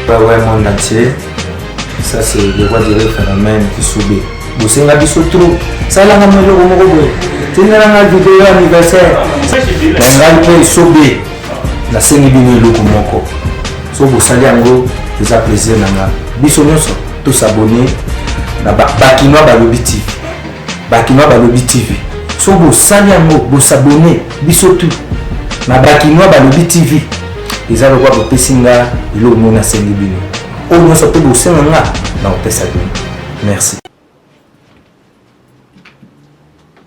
Ouais, monde entier. Ça, c'est le roi du phénomène qui subit. Vous savez, la biso trop. Ça, là, on a le romo. Tu n'as pas de vidéo anniversaire. On a le subit. La scène est bien le comoko. So, vous savez, en gros, c'est un plaisir. Biso, nous sommes tous abonnés. Bakinois Balobi TV. Bakinois Balobi TV. So, vous savez, en gros, vous abonnez. Biso tout. Na Bakinois Balobi TV. Les gens voient que Pessinga, il est au monde à Sénébino. Au moins, ça peut vous faire merci.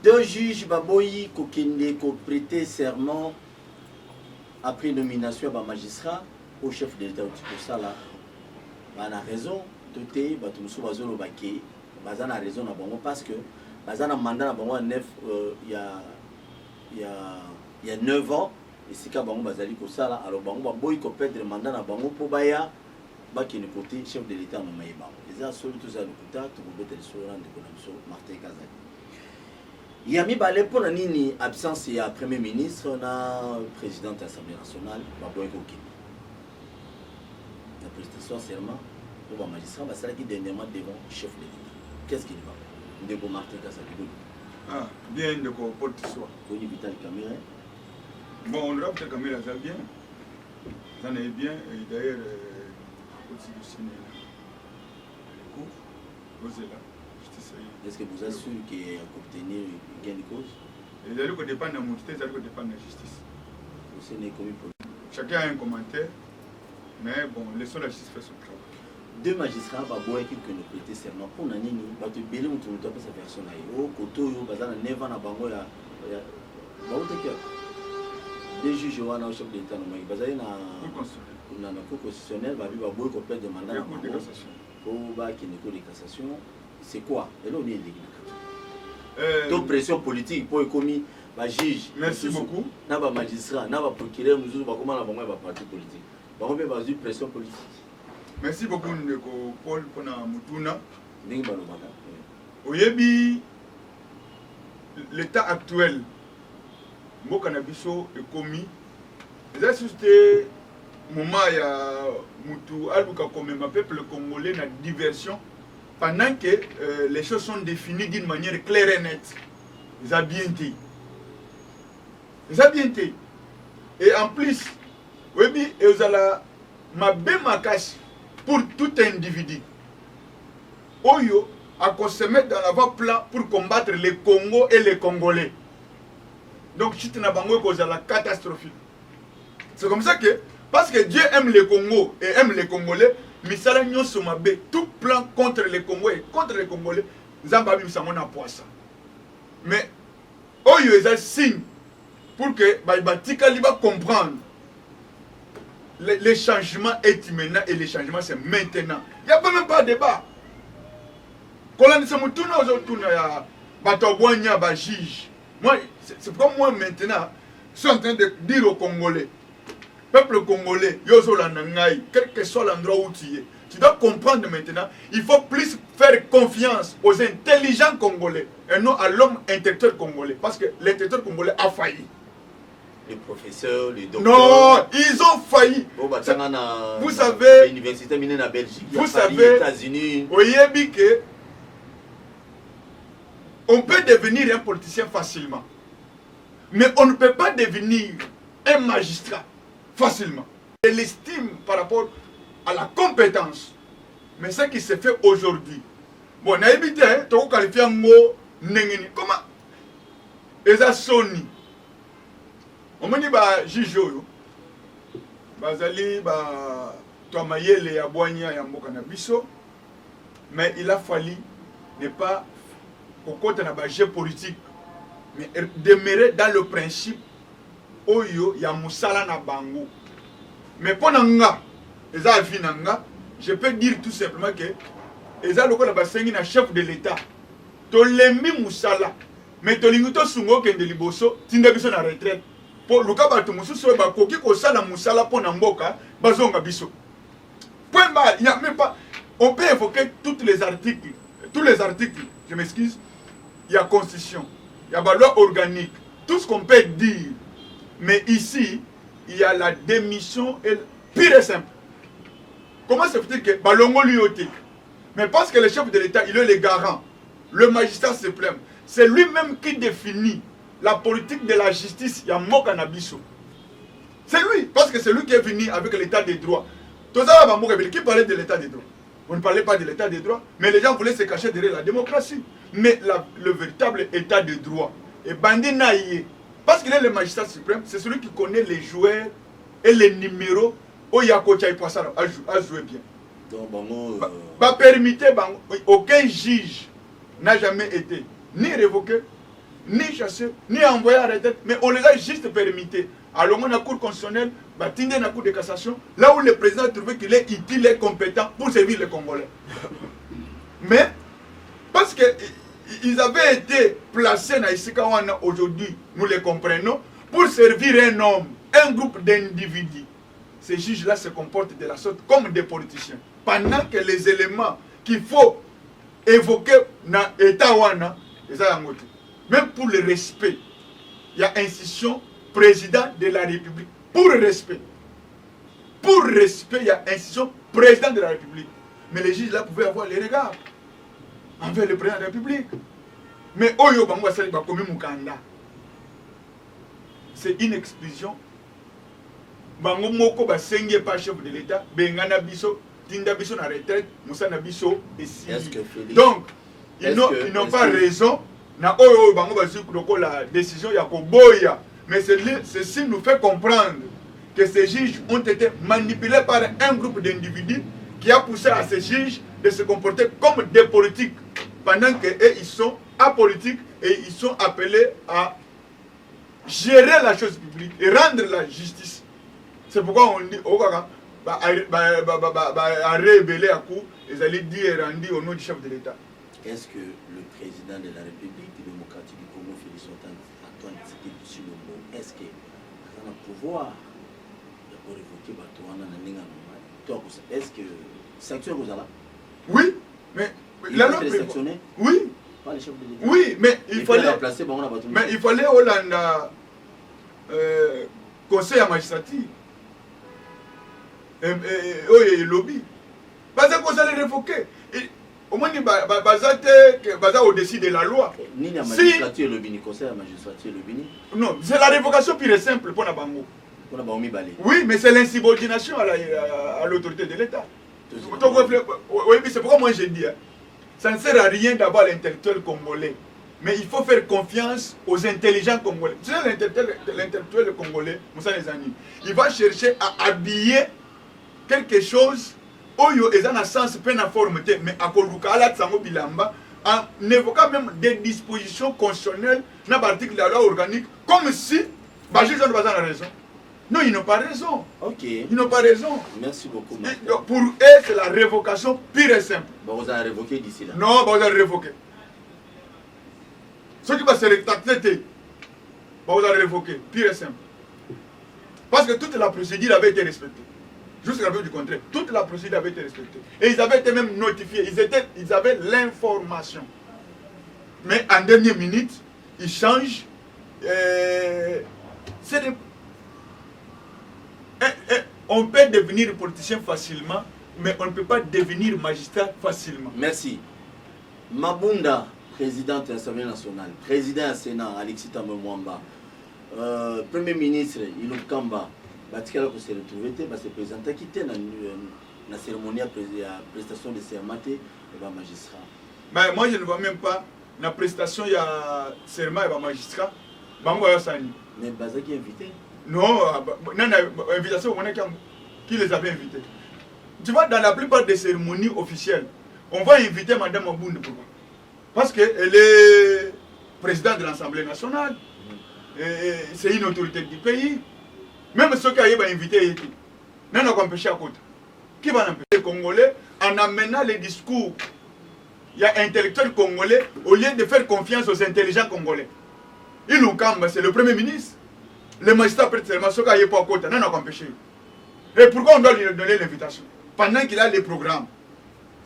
Deux juges Baboyi Kokende ko prêter serment après nomination à magistrat au chef de l'État. Pour ça là, on a raison. Tout est, tout bazolo baké. Bazana a raison parce que bazana mandat na neuf il y a 9 ans. Et si ka bango bazali ko sala alors bango Baboyi ko perdre mandat na bango pour baya qui ne côté chef de l'État no maïba. Les a solo tout ça le kuta to ko betel so rande ko so Martin Kazali. Yami balé pour na nini absence ya premier ministre na président de l'Assemblée nationale Baboyi ko kini. La prestation serment pour le magistrat va ça qui dernièrement devant chef de l'État. Qu'est-ce qu'il va? Ndeko Martin Kazali. Ah, bien de ko porte soi. Boni Vital Cameron. Bon, on l'a peut-être comme ça bien. Ça n'est bien, et d'ailleurs, constitutionnel. Est-ce que vous assurez qu'il y a obtenu gain de cause? Et d'ailleurs, que dépend de la montée, ça dépend de la justice. Chacun a un commentaire, mais bon, laissons la justice faire son travail. Deux magistrats, Baboyi qui nous prêter serment pour Nanini, tu belé ou tu ne dois pas sa personne. Au Koto, Bazana, Neva, Nabango, des juges au chef de l'État, il y a un cours constitutionnel, il y a beaucoup de mandats pour de cassation. C'est quoi? Et là, on est donc pression politique pour commis juge. Merci beaucoup. Il y a un magistrat, il y a un procureur, nous avons comment on va parti politique. On va une pression politique. Merci beaucoup, Paul, pour Moutuna. Oyebi, l'état actuel. Mokanabiso est commis. Les assistés, moment ya Moutou, Alouka comme ma peuple congolais na diversion pendant que les choses sont définies d'une manière claire et nette. Ils ont bien été. Ils ont bien été. Et en plus, oui, ils ont ma bémakash pour tout individu. Oyo a se mettre dans l'avant-plan pour combattre les Congos et les Congolais. Donc, si tu n'as pas la catastrophique. C'est comme ça que, parce que Dieu aime le Congo et aime les Congolais, Misala Nyon Somabe, tout plan contre les Congolais et contre les Congolais, Zambabi Missamona Poissa. Mais, Oyo est un signe pour que Baïbatika va comprendre les changements est maintenant et les changements c'est maintenant. Il n'y a pas même pas de débat. Quand on dit que juge. Moi, c'est comme moi maintenant, je suis en train de dire aux Congolais, peuple congolais, quel que soit l'endroit où tu dois comprendre maintenant, il faut plus faire confiance aux intelligents Congolais et non à l'homme intellectuel congolais. Parce que l'intellectuel congolais a failli. Les professeurs, les docteurs. Non, ils ont failli. Vous savez, l'université en Belgique, vous savez, États-Unis. Voyez que on peut devenir un politicien facilement. Mais on ne peut pas devenir un magistrat facilement. Et l'estime par rapport à la compétence. Mais ce qui se fait aujourd'hui. Bon, on a évité, tu as qualifié un mot nengeni. Comment? Eza Sony. On m'a dit, Jijo. Bazali, toi, Mayele, Yaboania, Yamboka Nabiso. Mais il a fallu ne pas au côté de jeu politique, mais demeurer dans le principe Oyo ya Moussala na Bango. Mais pendant je peux dire tout simplement que les allocations na chef de l'État. Tolembi Moussala, mais tolinguto sungo kende liboso, tinda biso na retraite. Pour le cas de Moussou, bakoki ko sala Moussala pour Namboka, bazonga biso. Point bas, il n'y a même pas. On peut évoquer tous les articles, je m'excuse. Il y a constitution, il y a la loi organique, tout ce qu'on peut dire. Mais ici, il y a la démission pure et simple. comment se fait-il que Balongo Lyoté? Mais parce que le chef de l'État, il est le garant, le magistrat suprême, c'est lui-même qui définit la politique de la justice. Il y a Moka Nabiso. C'est lui, parce que c'est lui qui est venu avec l'état des droits. Tout ça, qui parlait de l'état des droits? On ne parlait pas de l'état des droits, mais les gens voulaient se cacher derrière la démocratie. Mais le véritable état des droits, et Bandi Naïe, parce qu'il est le magistrat suprême, c'est celui qui connaît les joueurs et les numéros où Yako Tchaï Poissara a joué bien. Donc, bon, aucun juge n'a jamais été ni révoqué, ni chassé, ni envoyé à la retraite, mais on les a juste permis. Alors, on a la Cour constitutionnelle, la Cour de cassation, là où le président a trouvé qu'il est utile et compétent pour servir les Congolais. Mais, parce qu'ils avaient été placés dans Isikawana aujourd'hui, nous les comprenons, pour servir un homme, un groupe d'individus. Ces juges-là se comportent de la sorte comme des politiciens. Pendant que les éléments qu'il faut évoquer dans l'État, même pour le respect, il y a institution président de la République. Pour le respect. Pour le respect, il y a institution président de la République. Mais les juges là pouvaient avoir les regards envers le président de la République. Mais Oyo Bango Saliba comme Mukanda. C'est une exclusion. Bango Moko Basengé par chef de l'État, Bengana Bisso, Tinda Bisso na retraite, Moussa Nabisso et si. Donc, ils n'ont pas raison. Na Oyo Bango Basiko la décision Yakoboya. Mais ceci nous fait comprendre que ces juges ont été manipulés par un groupe d'individus qui a poussé à ces juges de se comporter comme des politiques pendant qu'eux ils sont apolitiques et ils sont appelés à gérer la chose publique et rendre la justice. C'est pourquoi on dit à révéler à coup, ils allaient dire et rendu au nom du chef de l'État. Est-ce que le président de la République démocratique du Congo, Félix Antoine Tshisekedi Tshilombo, est-ce qu'il a le pouvoir de révoquer Batouana Naninga? Est-ce que sanction vous là? Oui, mais il a été sanctionné? Oui. Par les chefs de l'État? Oui, mais il fallait remplacer mais il fallait Hollande conseil à magistrature et lobby. Parce qu'on allait révoquer. Au moins, baza au-dessus de la loi. Ni la magistrature et le bini, conseil à magistrature et le bini. Non, c'est la révocation pure et simple pour Nabango. Oui, mais c'est l'insubordination à l'autorité de l'État. Oui, c'est pourquoi moi j'ai dit, ça ne sert à rien d'avoir l'intellectuel congolais. Mais il faut faire confiance aux intelligents congolais. Tu sais, l'intellectuel congolais, Moussa Nezani, il va chercher à habiller quelque chose Oyo est dans un sens peine à forme, mais à Koluka, en évoquant même des dispositions constitutionnelles dans l'article de la loi organique, comme si Bajir Jean Bazan a raison. Non, ils n'ont pas raison. Ok. Ils n'ont pas raison. Merci beaucoup. Pour eux, c'est la révocation pure et simple. Bon, vous avez révoqué d'ici là. Non, vous avez révoqué. Ce qui va se rétracter, vous avez révoqué, pure et simple. Parce que toute la procédure avait été respectée. Jusqu'à la preuve du contraire, toute la procédure avait été respectée. Et ils avaient été même notifiés, ils avaient l'information. Mais en dernière minute, ils changent. On peut devenir politicien facilement, mais on ne peut pas devenir magistrat facilement. Merci. Mabunda, président de l'Assemblée nationale, président du Sénat, Alexis Tambwe Mwamba, Premier ministre, Ilo Kamba, Batikala ko se retrouver te se présenter qui était dans la cérémonie de prestation de serment et magistrat. Mais moi je ne vois même pas la prestation il y a serment et magistrat. Mais Baza qui est invité? Non, invitation qui les avait invités. Tu vois, dans la plupart des cérémonies officielles, on va inviter Madame Mabunda. Pourquoi? Parce qu'elle est présidente de l'Assemblée nationale. C'est une autorité du pays. Même ceux qui ont invité, nous n'avons pas empêché à côté. Qui va empêcher les Congolais en amenant les discours? Il y a intellectuels congolais au lieu de faire confiance aux intelligents congolais. C'est le Premier ministre. Le magistrat prête seulement ceux qui n'ont pas à côté. Nous n'avons pas empêché. Et pourquoi on doit lui donner l'invitation? Pendant qu'il a les programmes.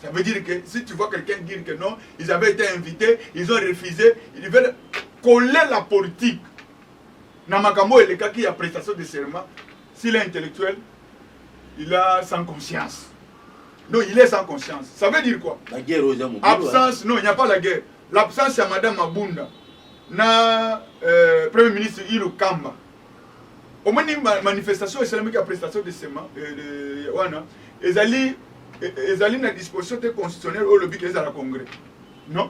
Ça veut dire que si tu vois quelqu'un dire que non, ils avaient été invités, ils ont refusé, ils veulent coller la politique. Namakambo est le cas qui a prestation de serment. S'il est intellectuel, il a sans conscience. Non, il est sans conscience. Ça veut dire quoi? La guerre aux hommes. Absence, non, il n'y a pas la guerre. L'absence, c'est Madame Mabunda. Na Premier ministre Ilo Kamba. Au moins, une manifestation, c'est la prestation de serment. Ils allaient à disposition constitutionnelle au lobby qu'ils à la Congrès. Non?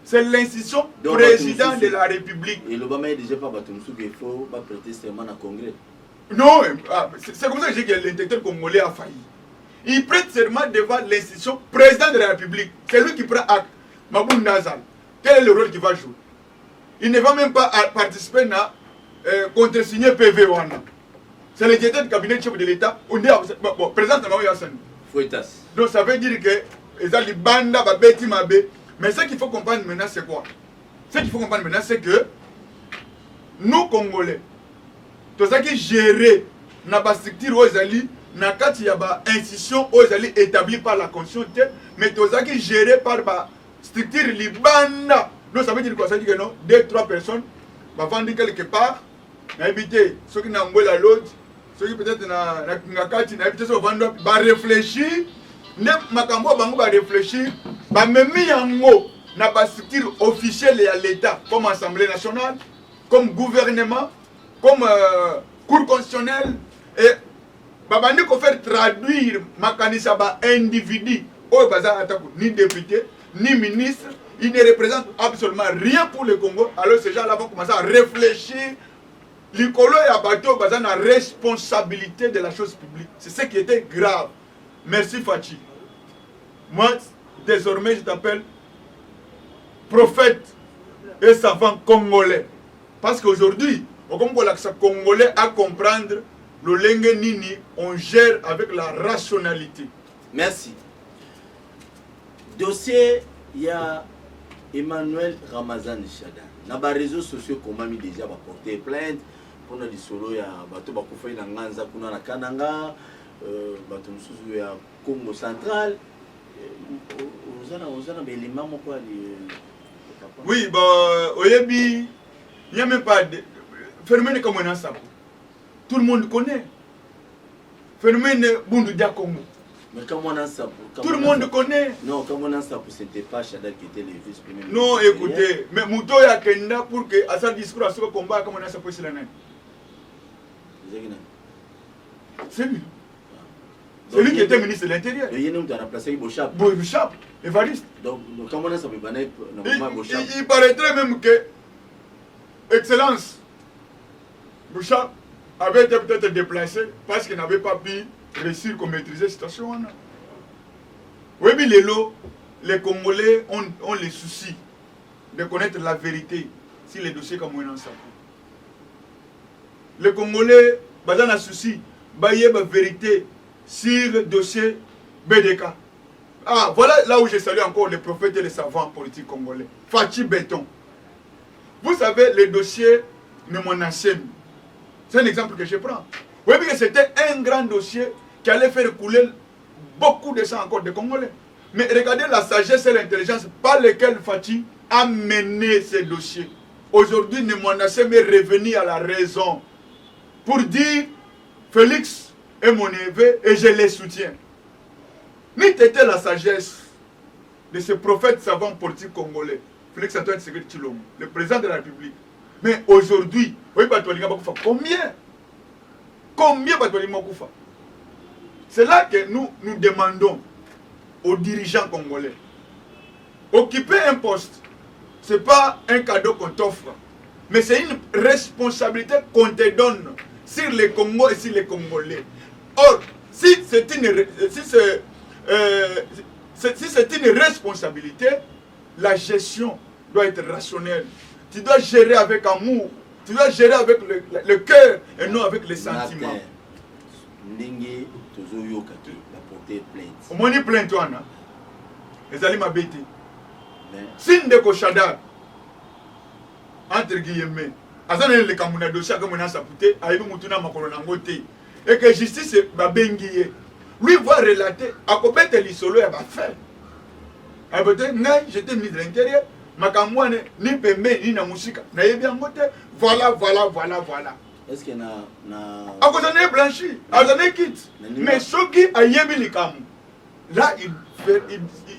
C'est l'institution président de la République. Et l'Obama est déjà pas battu, il faut pas prêter serment au Congrès. Non, c'est comme ça que j'ai dit que l'intellectuel congolais a failli. Il prête serment devant l'institution président de la République. C'est lui qui prend acte. Maboun Nazal. Quel est le rôle qu'il va jouer? Il ne va même pas participer à contre-signer PV. C'est le directeur du cabinet chef de l'État. Bon, président de Maoui Hassan. Fouettas. Donc ça veut dire que les banda babeti mabe. Mais ce qu'il faut comprendre maintenant, c'est quoi? Ce qu'il faut comprendre maintenant, c'est que nous, Congolais, tout ça qui gère la structure aux alliés, na kati ya ba institution aux alliés établie par la Constitution, mais tout ça qui géré par la structure libanda. Donc ça veut dire quoi? Ça veut dire que non, 2-3 personnes vont vendre quelque part, n'habiter ceux qui n'ont pas la lodge, ceux qui peut-être na kati n'habiter ceux qui vont réfléchir, ne makambo bango va réfléchir, ba memi yango na ba structure officielle à l'État, comme Assemblée nationale, comme gouvernement, comme Cour constitutionnelle, et babandi ko faire traduire makanisa ba individu au bazar atako ni député ni ministre, il ne représente absolument rien pour le Congo. Alors ces gens-là vont commencer à réfléchir. L'icolo et Abato bazar la responsabilité de la chose publique. C'est ce qui était grave. Merci Fachi. Moi désormais je t'appelle prophète et savant congolais. Parce qu'aujourd'hui, au Congo, l'accès congolais à comprendre le lengue nini, on gère avec la rationalité. Merci. Dossier, il y a Emmanuel Ramazan Chada. Dans les réseaux sociaux, comment il déjà va porter plainte pour nous dire solo ya bato bakufai na nganza kuna na Kananga, bato mususu ya Congo central. Ozana belima moko ali. Oui, bah oyebi, il n'y a même pas de phénomène comme on a ça. Tout le monde connaît. Phénomène Bundu Dia Congo. Mais comment on a ça? Tout le monde connaît. Non, comment on a ça? C'était pas Chada qui était le vice-premier. Non, écoutez, mais Mouto ya Kenda pour que à sa discours à ce combat, comment on a ça pour cela? C'est lui. C'est lui qui était ministre de l'Intérieur. Il y a un homme qui a remplacé Bochap. Bochap, Évariste. Donc, comment on a ça? Il paraîtrait même que Excellence Bochap avait été peut-être déplacé parce qu'il n'avait pas pu réussir à maîtriser la situation. Oui, mais les Congolais ont les soucis de connaître la vérité sur les dossiers comme on en sait. Les Congolais ont un souci de la vérité sur le dossier BDK. Ah, voilà là où je salue encore les prophètes et les savants politiques congolais. Fachi Béton. Vous savez, le dossier de mon ancien, c'est un exemple que je prends. Oui, mais c'était un grand dossier qui allait faire couler beaucoup de sang encore des Congolais. Mais regardez la sagesse et l'intelligence par lesquelles Fachi a mené ce dossier. Aujourd'hui, Nemonassem est revenu à la raison pour dire Félix est mon neveu et je les soutiens. Ni était la sagesse de ce prophète savant politique congolais, Félix Antoine Tshisekedi Tshilombo, le président de la République. Mais aujourd'hui, combien? Combien c'est là que nous demandons aux dirigeants congolais. Occuper un poste, ce n'est pas un cadeau qu'on t'offre, mais c'est une responsabilité qu'on te donne sur les Congos et sur les Congolais. Or, si c'est une responsabilité, la gestion doit être rationnelle. Tu dois gérer avec amour, tu dois gérer avec le cœur et non avec les sentiments. Ndenge tozoyoka te la porter plainte. Au moins ni plainte wana. Ezali mabete. Sinde ko Chada entre guillemets. Azana le kamuna dossier comme on a sapouté, ayebi mutuna makolo nango te. Et que justice babengiye. Lui va relater à kobete lisolo ya ba fait. Abote ngai j'étais ministre de l'Intérieur, makamwane ni pembe ni na musika. Na yebi yango te. Voilà. Est-ce qu'il y a a blanchi, a quitte. Mais ce qui a yebi likamu, là,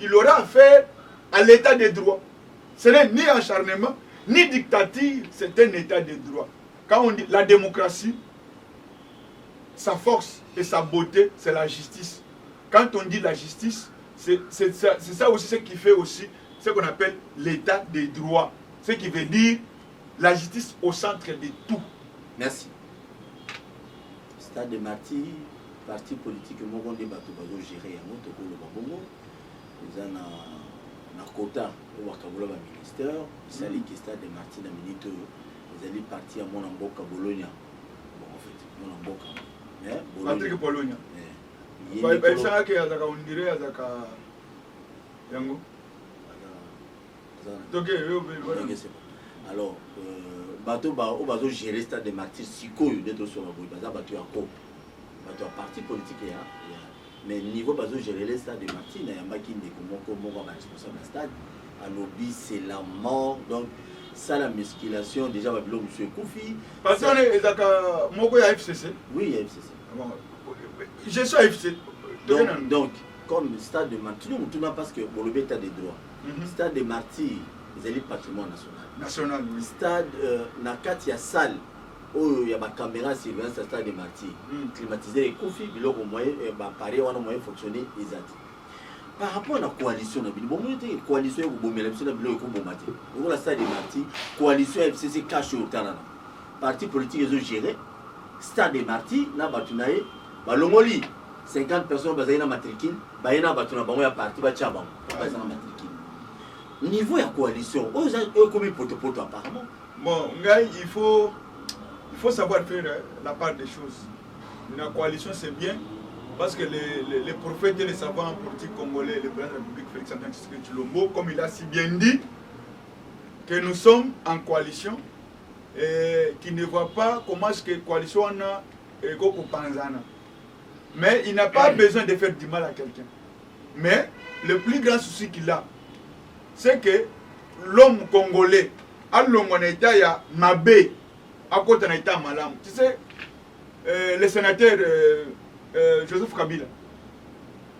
il aura affaire à l'état de droit. Ce n'est ni acharnement, ni dictature, c'est un état de droit. Quand on dit la démocratie, sa force et sa beauté, c'est la justice. Quand on dit la justice, c'est ça aussi ce qui fait aussi ce qu'on appelle l'état de droit. Ce qui veut dire la justice au centre de tout. Merci. Stade de Martyrs, parti politique, moi on débat tout le gérer un autre le Babongo. Ils ont un quota au Wakabola ministère. Ils savent que Stade de Martyrs dans minute ils allaient partir à mon amboka Bologna. Bon en fait, mon amboka. Patrick Bologna. Il savait que Azaka on dirait Azaka Yango. Alors, bateau va gérer le Stade de Martyrs si quoi d'être sur la boue, bateau à quoi, bateau à parti politique mais niveau bateau gérer le Stade de Martyrs, il y a un qui n'est comment va responsable du stade. À l'obis c'est la mort, donc ça la musculation déjà va bilan monsieur Koufi. Parce qu'on est à Moko à FCC. Oui, il y a FCC. Je suis à FCC. Donc comme le Stade de Martyrs, nous tournons parce que pour le état des droits. Stade de Martyrs, ils allaient patrimoine national. National, oui. Stade Nakati ya salle où il y a ma caméra surveillance Stade de Martyrs. Climatisé les conflits, il y a moyen pareil, on a moyen fonctionner exact. Par rapport à la coalition, la coalition est bon, mais la coalition est bon matin. Pour la Stade de Martyrs, coalition FCC cache au talent. Parti politique ils ont géré. Stade de Martyrs, là batunaye, Lomoli, 50 personnes basées dans matricule, bayena batuna bango ya parti ba tchabang, basées dans matricule. Niveau de la coalition, comment poto apparemment. Bon, il faut savoir faire la part des choses. La coalition c'est bien parce que les prophètes et les savants politiques congolais, le président de la République Félix Antoine Tshisekedi Tshilombo, comme il a si bien dit, que nous sommes en coalition et qui ne voit pas comment est-ce que la coalition a Panzana. Mais il n'a pas besoin de faire du mal à quelqu'un. Mais le plus grand souci qu'il a, c'est que l'homme congolais a l'hommonité à Mabé à côté de l'État Malam. Tu sais, le sénateur Joseph Kabila,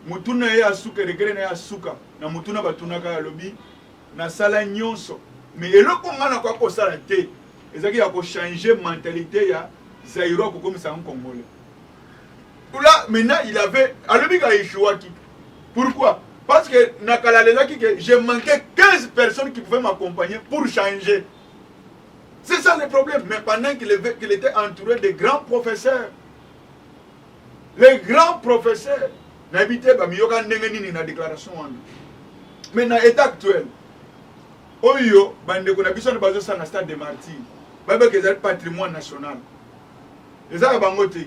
Mutuna ya suka, regrene ya suka, na Mutuna batunaka ya lobi, na sala nyonso. Mais il a quoi sala te, il a changer mentalité ya Zaïro comme ça en Congolais. Là, maintenant, il avait, à l'objet a échoué. Pourquoi? Parce que j'ai manqué 15 personnes qui pouvaient m'accompagner pour changer. C'est ça le problème. Mais pendant qu'il était entouré de grands professeurs, les grands professeurs n'habitaient pas, mais il y a une déclaration. Mais dans l'état actuel, Oyo, bande qu'on a besoin de baser ça dans le Stade de Martyrs. Baba que c'est le patrimoine national. Les Arabangote,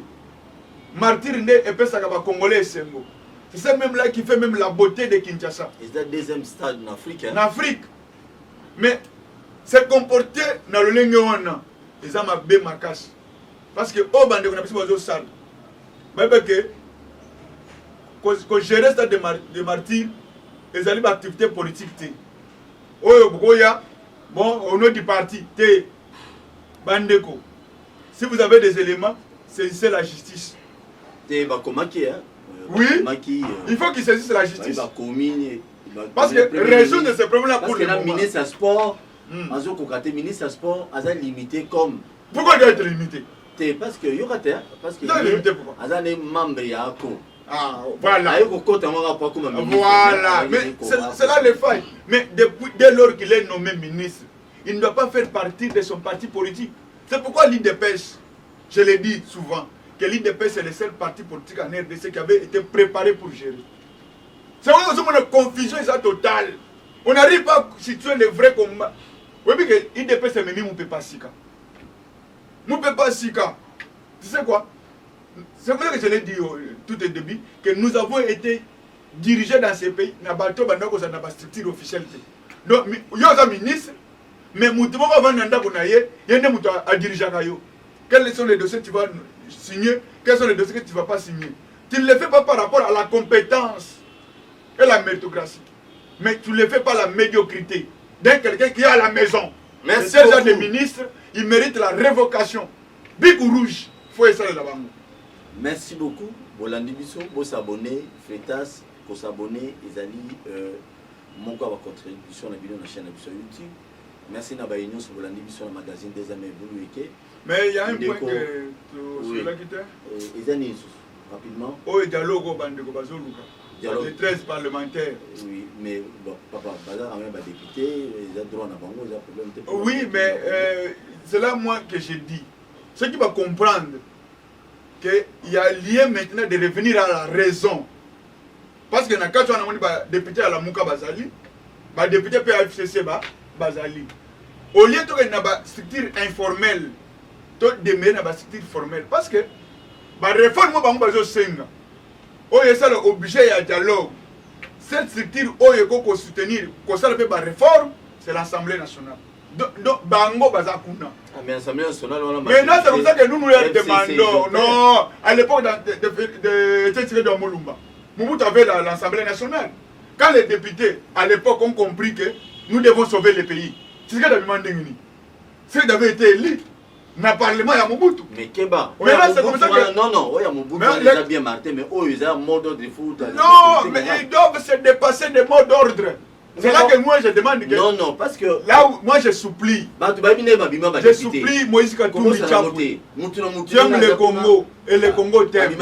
Martyrs et Pesa Congolais Sengo. C'est ça même là qui fait même la beauté de Kinshasa. C'est le deuxième stade en Afrique. En Afrique. Mais c'est comporté dans le Lengewana. Les gens m'ont bien marqué. Parce que au bande qu'on a besoin de salle. Baba que quand je reste de Martyrs, ils allaient activité politique. Bon, au nom du parti, Bandeko. Si vous avez des éléments, saisissez la justice. Oui, il faut qu'il saisisse la justice. Parce que résoudre ces problèmes-là pour le moment. Parce que le ministre des Sports, le ministre des Sports a limité comme... Pourquoi il doit être limité? Parce que il y aura limité pourquoi? Il membre de ah, voilà. Voilà. Mais c'est là le faille. Mais dès lors qu'il est nommé ministre, il ne doit pas faire partie de son parti politique. C'est pourquoi l'IDPS, je l'ai dit souvent, que l'IDPS est le seul parti politique en RDC qui avait été préparé pour gérer. C'est vrai que la confusion est totale. On n'arrive pas à situer le vrai combat. Oui, mais que l'IDPS est même Moupepa Sika. Moupepa Sika. Tu sais quoi? C'est vrai que je l'ai dit tout au début, que nous avons été dirigés dans ces pays, dans la structure officielle. Donc, il y a un ministre, mais il y a un dirigeant. Quels sont les dossiers que tu vas signer, quels sont les dossiers que tu ne vas pas signer. Tu ne le fais pas par rapport à la compétence et la méritocratie, mais tu ne le fais pas la médiocrité d'un quelqu'un qui est à la maison. Merci ces gens de ministres, ils méritent la révocation. Big ou rouge, il faut essayer là-bas. Merci beaucoup. Bolandi Bisso, vous abonnez, Frétas, pour s'abonner et aller mon corps à contribution à la chaîne sur YouTube. Merci à Baïnion sur le magazine des amis évolués. Mais il y a un point que tu as quitté. Les années, rapidement. Oh, il y a logo Bandeko Bazoluka. Les 13 parlementaires. Oui, mais bon, papa, Bazar a même député, ils ont droit à Bango, ils ont problème. Oui, mais c'est là moi que je dis. Ce qui va comprendre qu'il y a lieu maintenant de revenir à la raison. Parce que quand on a député à la Mouka Bazali, député PFCC Bazali. Au lieu de avoir une structure informelle, de demeurer dans une structure formelle. Parce que la réforme est obligé à dialogue. Cette structure qui soutenir la réforme, c'est l'Assemblée nationale. Donc, Bango Bazakuna. Mais l'Assemblée nationale, maintenant, c'est comme ça que nous demandons. Non, à l'époque de Molumba, Mobutu avait l'Assemblée nationale. Quand les députés, à l'époque, ont compris que nous devons sauver le pays, c'est ce que nous demandé. C'est qu'ils avaient été élus dans le Parlement, il y a Mobutu. Mais Keba, c'est comme ça que... Non, il y a Mobutu, il a bien marqué, mais eux, ils ont un mot d'ordre de foot. Non, mais ils doivent se dépasser des mots d'ordre. C'est là que moi je demande que... Non, parce que... Là où moi je supplie. Je supplie Moïse Katumbi Tchapou. Tu aimes le Congo et le Congo t'aime.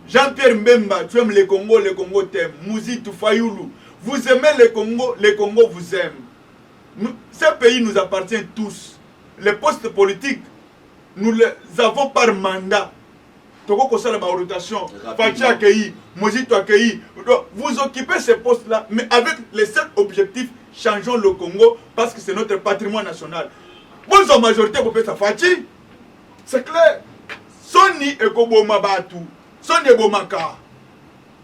Jean-Pierre Mbemba, tu aimes le Congo t'aime. Mouzi Toufayoulou, vous aimez le Congo vous aime. Ce pays nous appartient tous. Les postes politiques, nous les avons par mandat. Togo Kosala ma rotation, Fachi accueilli, Mozito accueilli. Vous occupez ces postes-là, mais avec les seul objectifs, changeons le Congo parce que c'est notre patrimoine national. Vous en majorité, vous faites ça, Fachi. C'est clair. Soni et Koboma Batu, Soni et Bomaka.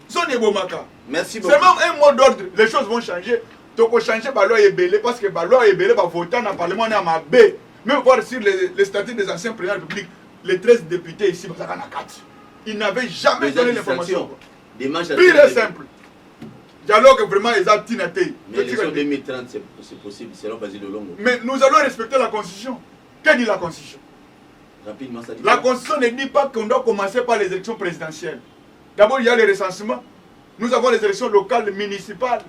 Soni et Bomaka. Merci beaucoup. C'est même un mot d'ordre, les choses vont changer. Togo changer la loi est belée parce que la loi est belée va voter dans le Parlement à ma B. Même voir sur les statuts des anciens présidents de la République. Les 13 députés ici, ils n'avaient jamais donné l'information. Pire et simple. Dialogue vraiment, ils ont tinaté. Mais l'élection 2030, c'est possible, c'est là Basile Longo. Mais nous allons respecter la Constitution. Que dit la Constitution? Rapidement, ça dit la Constitution ne dit pas qu'on doit commencer par les élections présidentielles. D'abord, il y a les recensements. Nous avons les élections locales, municipales,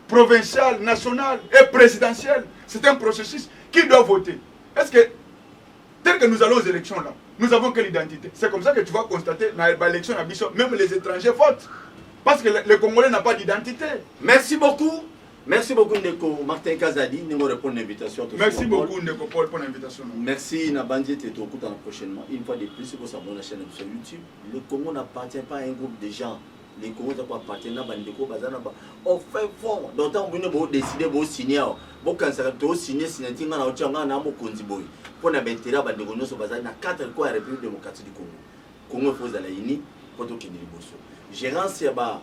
provinciales, nationales et présidentielles. C'est un processus. Qui doit voter? Est-ce que tel que nous allons aux élections là, nous avons quelle identité? C'est comme ça que tu vas constater dans l'élection à Bissau, même les étrangers votent. Parce que le Congolais n'a pas d'identité. Merci beaucoup. Merci beaucoup Ndeko Martin Kazadi, nous répondre à l'invitation. Merci beaucoup Ndeko Paul pour l'invitation. Merci Nabandi et tout prochainement. Une fois de plus, si vous s'abonnez à la chaîne sur YouTube, le Congo n'appartient pas à un groupe de gens. Les Congos appartiennent à Bandeko Bazanaba. On fait fond. D'autant que vous décidez de signer. Vous avez signé, signé, vous avez pour na bentera ba ndeko nyonso bazali na 4 quoi République démocratique du Congo. Congo faut za la ini poto kini liboso. Gérance ya ba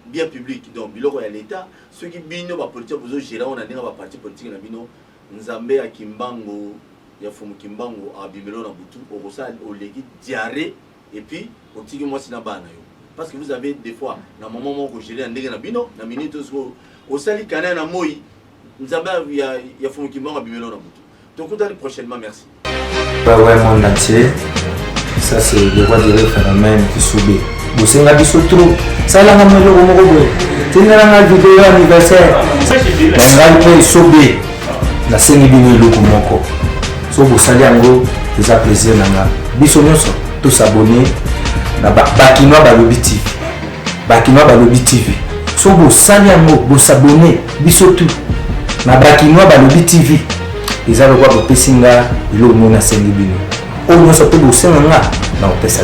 bien public donc biloko ya l'état ceux qui bino ba politique bozo gérer on a ndinga ba parti politique na bino Nzambe ya Kimbango ya Fumu Kimbango a bimelo na butu okosa olegi diarrhée et puis otiki moi sina bana yo parce que vous avez des fois na moment moko gérer ndenge na bino na minute au sali kana na moi Nzambe ya Fumu Kimbango a bimelo na butu. Donc on donne prochainement, merci. Ouais, mon entier. Ça, c'est le roi des phénomènes qui subit. Vous savez, la biso trop. Ça, là, on a mis le mot. C'est une vidéo anniversaire. On a subit. La scène est venue le Kumoko. So, vous savez, en gros, vous avez plaisir. Biso, tous s'abonner. Bakinois Balobi TV. Bakinois Balobi TV. So, vous savez, en gros, vous s'abonner. Biso tout. Na Bakinois Balobi TV. Les gens voient le Pessinga, ils ont mis un 5 bino. Au moins, ça peut vous servir. Non, merci.